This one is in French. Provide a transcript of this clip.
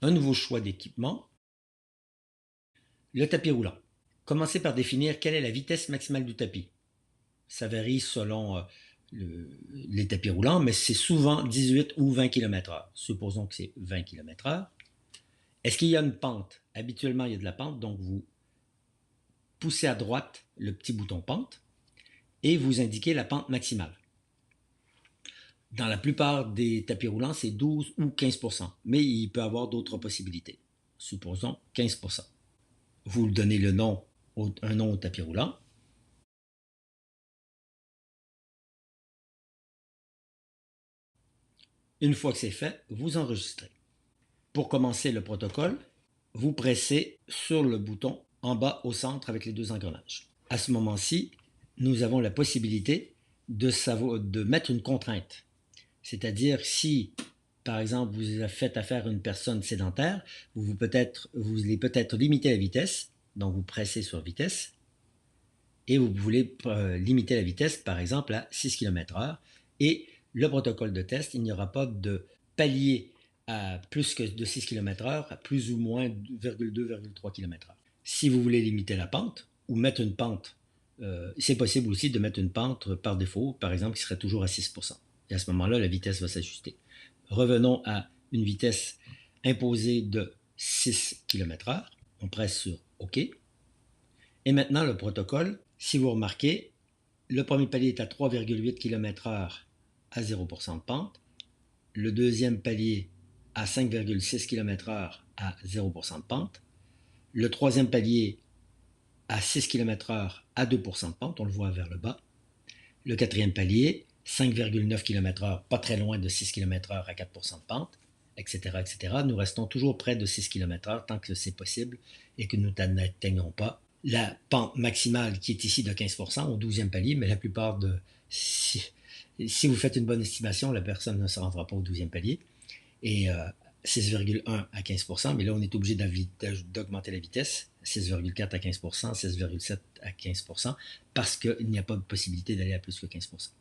un nouveau choix d'équipement, le tapis roulant. Commencez par définir quelle est la vitesse maximale du tapis. Ça varie selon les tapis roulants, mais c'est souvent 18 ou 20 km/h. Supposons que c'est 20 km/h. Est-ce qu'il y a une pente? Habituellement, il y a de la pente, donc vous poussez à droite le petit bouton pente et vous indiquez la pente maximale. Dans la plupart des tapis roulants, c'est 12 ou 15%, mais il peut y avoir d'autres possibilités. Supposons 15%. Vous donnez un nom au tapis roulant. Une fois que c'est fait, vous enregistrez. Pour commencer le protocole, vous pressez sur le bouton en bas au centre avec les deux engrenages. À ce moment-ci, nous avons la possibilité de mettre une contrainte. C'est-à-dire si, par exemple, vous faites affaire à une personne sédentaire, vous allez peut-être limiter la vitesse, donc vous pressez sur vitesse, et vous voulez limiter la vitesse, par exemple, à 6 km/h. Et le protocole de test, il n'y aura pas de palier à plus que de 6 km/h, à plus ou moins 2,3 km/h. Si vous voulez limiter la pente, ou mettre une pente, c'est possible aussi de mettre une pente par défaut, par exemple, qui serait toujours à 6%. Et à ce moment-là, la vitesse va s'ajuster. Revenons à une vitesse imposée de 6 km/h. On presse sur OK. Et maintenant, le protocole, si vous remarquez, le premier palier est à 3,8 km/h à 0% de pente. Le deuxième palier à 5,6 km/h à 0% de pente. Le troisième palier à 6 km/h à 2% de pente, on le voit vers le bas. Le quatrième palier, 5,9 km/h, pas très loin de 6 km/h à 4% de pente, etc., etc. Nous restons toujours près de 6 km/h tant que c'est possible et que nous n'atteignons pas la pente maximale qui est ici de 15% au 12e palier, mais la plupart de... Si vous faites une bonne estimation, la personne ne se rendra pas au 12e palier. Et 6,1 à 15%, mais là on est obligé d'augmenter la vitesse, 6,4 à 15%, 16,7 à 15%, parce qu'il n'y a pas de possibilité d'aller à plus que 15%.